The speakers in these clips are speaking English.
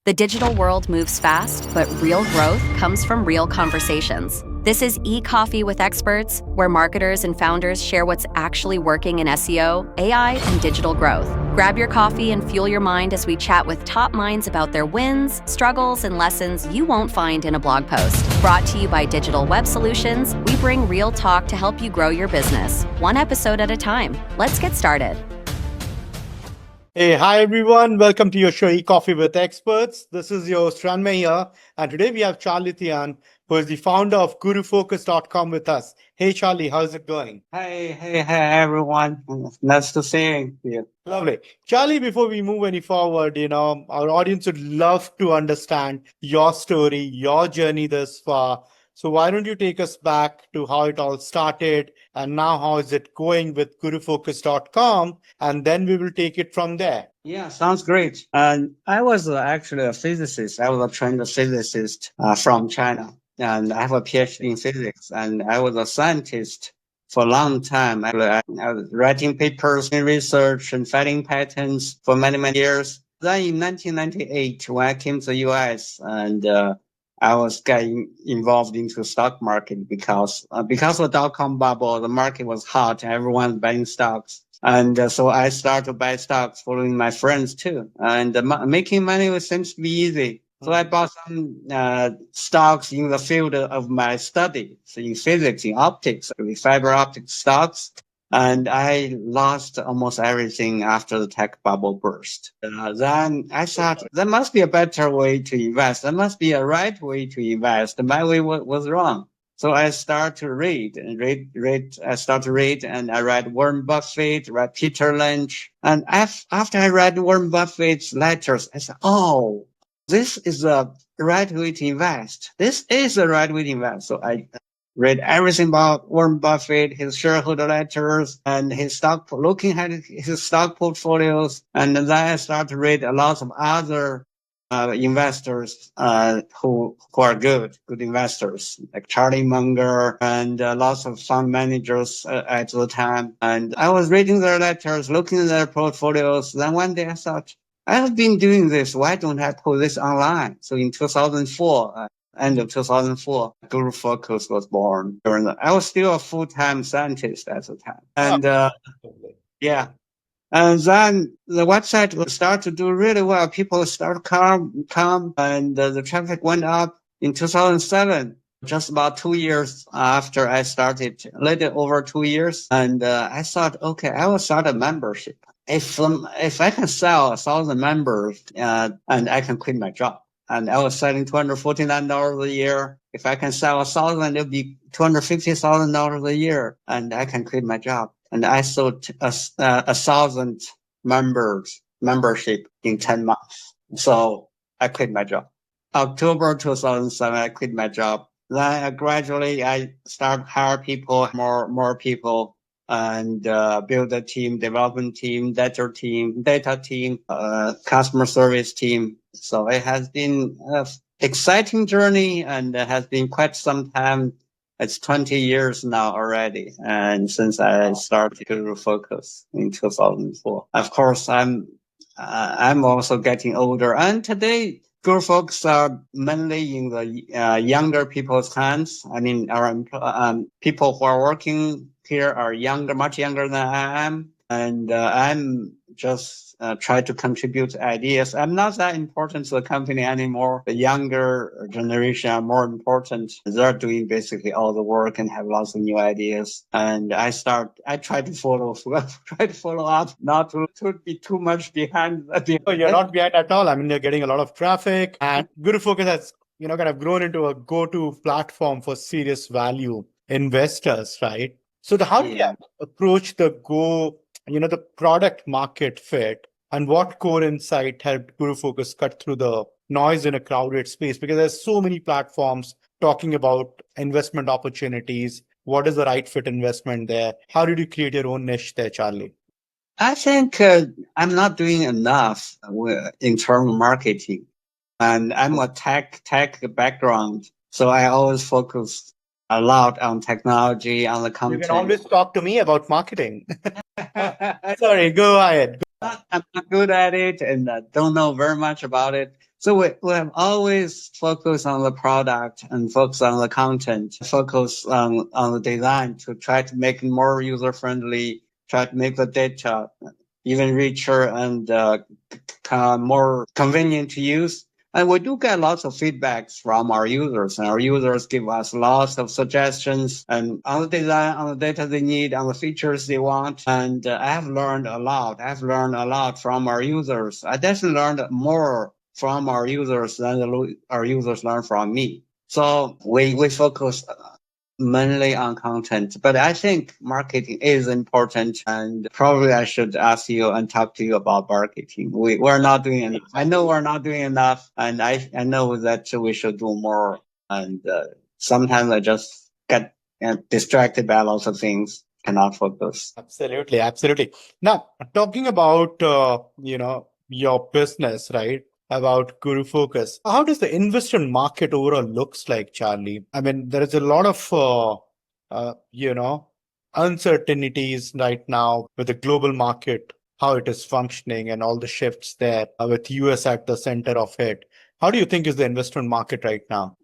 The digital world moves fast, but real growth comes from real conversations. This is e-Coffee with Experts, where marketers and founders share what's actually working in SEO, AI, and digital growth. Grab your coffee and fuel your mind as we chat with top minds about their wins, struggles, and lessons you won't find in a blog post. Brought to you by Digital Web Solutions, we bring real talk to help you grow your business, one episode at a time. Let's get started. Hey, hi everyone. Welcome to your show, E-Coffee with Experts. This is your host, Ranmay here. And today we have Charlie Tian, who is the founder of Gurufocus.com with us. Hey, Charlie, how's it going? Hey, everyone. Nice to see you. Lovely. Charlie, before we move any forward, our audience would love to understand your story, your journey thus far. So why don't you take us back to how it all started and now how is it going with Gurufocus.com, and then we will take it from there. Yeah, sounds great. And I was actually a physicist. I was a trained physicist from China, and I have a PhD in physics. And I was a scientist for a long time. I was writing papers in research and filing patents for many, many years. Then in 1998, when I came to the US, and I was getting involved into the stock market because of the dot-com bubble, the market was hot. Everyone buying stocks. And so I started to buy stocks following my friends too. And making money seems to be easy. So I bought some stocks in the field of my study. So in physics, in optics, with fiber optic stocks. And I lost almost everything after the tech bubble burst. Then I thought there must be a better way to invest. There must be a right way to invest. My way was wrong. So I started to read. I started to read, and I read Warren Buffett, read Peter Lynch. And after I read Warren Buffett's letters, I said, oh, this is the right way to invest. This is the right way to invest. So I read everything about Warren Buffett, his shareholder letters, and looking at his stock portfolios. And then I started to read a lot of other investors who are good investors, like Charlie Munger and lots of fund managers at the time. And I was reading their letters, looking at their portfolios. Then one day I thought, I have been doing this. Why don't I put this online? So in 2004, end of 2004, Gurufocus was born. I was still a full-time scientist at the time. And yeah. And then the website will start to do really well. People start to come, and the traffic went up in 2007, just about 2 years after I started, a little over 2 years. And I thought, okay, I will start a membership. If I can sell 1,000 members, and I can quit my job. And I was selling $249 a year. If I can sell 1,000, it'll be $250,000 a year, and I can quit my job. And I sold 1,000 membership in 10 months. So I quit my job. October 2007, I quit my job. Then gradually I start hire people, more people, and build a team, development team, data team, customer service team. So it has been an exciting journey, and it has been quite some time. It's 20 years now already, and since I started Gurufocus in 2004. Of course, I'm also getting older, and today Gurufocus are mainly in the younger people's hands. I mean, our people who are working here are much younger than I am, and I'm just try to contribute ideas. I'm not that important to the company anymore. The younger generation are more important. They're doing basically all the work and have lots of new ideas. And I try to follow up, not to be too much behind. No, you're not behind at all. I mean, you're getting a lot of traffic, and Gurufocus has, kind of grown into a go-to platform for serious value investors, right? So how do you approach the product market fit, and what core insight helped Gurufocus cut through the noise in a crowded space? Because there's so many platforms talking about investment opportunities. What is the right fit investment there? How did you create your own niche there, Charlie? I think I'm not doing enough in terms of marketing, and I'm a tech background, so I always focus a lot on technology, on the content. You can always talk to me about marketing. Sorry, go ahead. I'm not good at it and don't know very much about it. So we have always focused on the product and focus on the content, focus on the design to try to make it more user friendly, try to make the data even richer and more convenient to use. And we do get lots of feedbacks from our users, and our users give us lots of suggestions and on the design, on the data they need, on the features they want. And I have learned a lot. I've learned a lot from our users. I definitely learned more from our users than our users learn from me. So we focus mainly on content, but I think marketing is important, and probably I should ask you and talk to you about marketing. We're not doing enough. I know we're not doing enough, and I know that we should do more. And sometimes I just get distracted by lots of things, cannot focus. Absolutely, absolutely. Now, talking about your business, right? About Gurufocus. How does the investment market overall looks like, Charlie? I mean, there is a lot of uncertainties right now with the global market, how it is functioning, and all the shifts there with US at the center of it. How do you think is the investment market right now?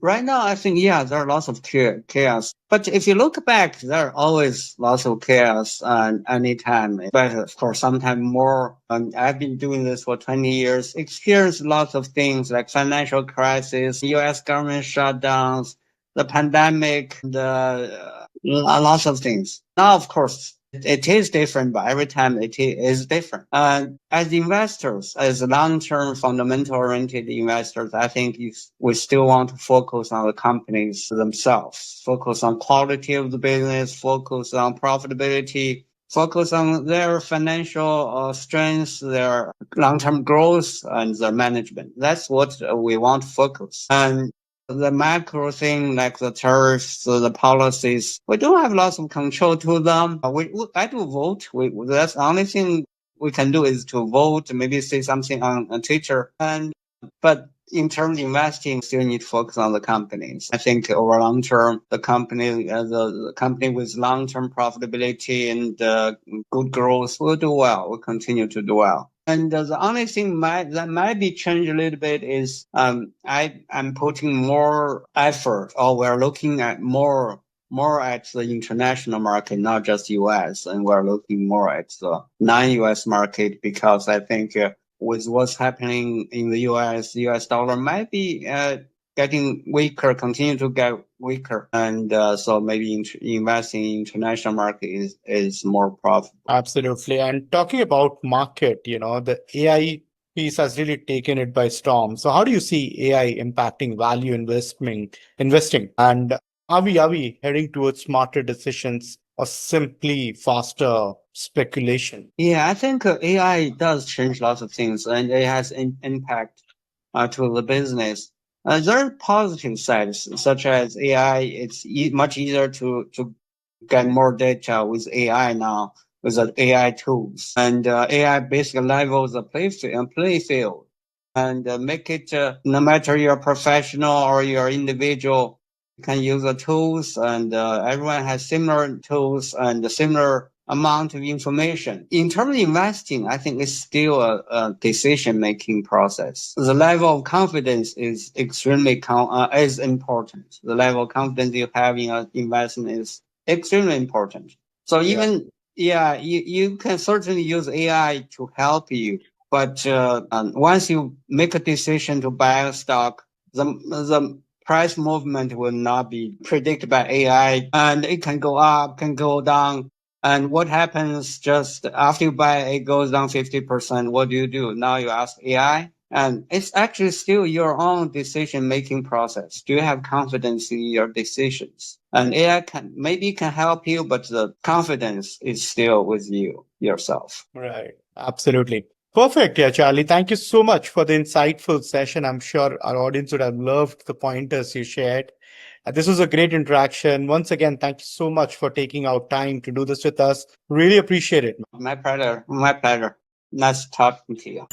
Right now, I think, yeah, there are lots of chaos. But if you look back, there are always lots of chaos anytime. But of course, sometimes more. I've been doing this for 20 years, experienced lots of things like financial crisis, US government shutdowns, the pandemic, lots of things. Now, of course, it is different, but every time it is different. As investors, as long-term fundamental-oriented investors, I think we still want to focus on the companies themselves, focus on quality of the business, focus on profitability, focus on their financial strengths, their long-term growth, and their management. That's what we want to focus. And the macro thing, like the tariffs, the policies, we don't have lots of control to them. I do vote. That's the only thing we can do is to vote, maybe say something on Twitter. But in terms of investing, still need to focus on the companies. I think over long term, the company with long term profitability and good growth will do well. Will continue to do well. And the only thing that might be changed a little bit is I'm putting more effort, or we're looking at more at the international market, not just US, and we're looking more at the non-US market, because I think with what's happening in the US dollar might be getting weaker, continue to get weaker. And so maybe investing in international market is more profitable. Absolutely. And talking about market, the AI piece has really taken it by storm. So how do you see AI impacting value investing? And are we heading towards smarter decisions or simply faster speculation? Yeah, I think AI does change lots of things, and it has an impact to the business. There are positive sides, such as AI. It's much easier to get more data with AI now, with the AI tools. And AI basically levels the play field and make it, no matter you're a professional or you're individual, you can use the tools, and everyone has similar tools and similar amount of information. In terms of investing, I think it's still a decision-making process. The level of confidence is extremely is important. The level of confidence you have in an investment is extremely important. So even, you can certainly use AI to help you. But once you make a decision to buy a stock, the price movement will not be predicted by AI, and it can go up, can go down. And what happens just after you buy, it goes down 50%. What do? Now you ask AI, and it's actually still your own decision-making process. Do you have confidence in your decisions? And AI can help you, but the confidence is still with you yourself. Right. Absolutely. Perfect. Yeah, Charlie. Thank you so much for the insightful session. I'm sure our audience would have loved the pointers you shared. This was a great interaction. Once again, thank you so much for taking out time to do this with us. Really appreciate it. My pleasure. My pleasure. Nice talking to you.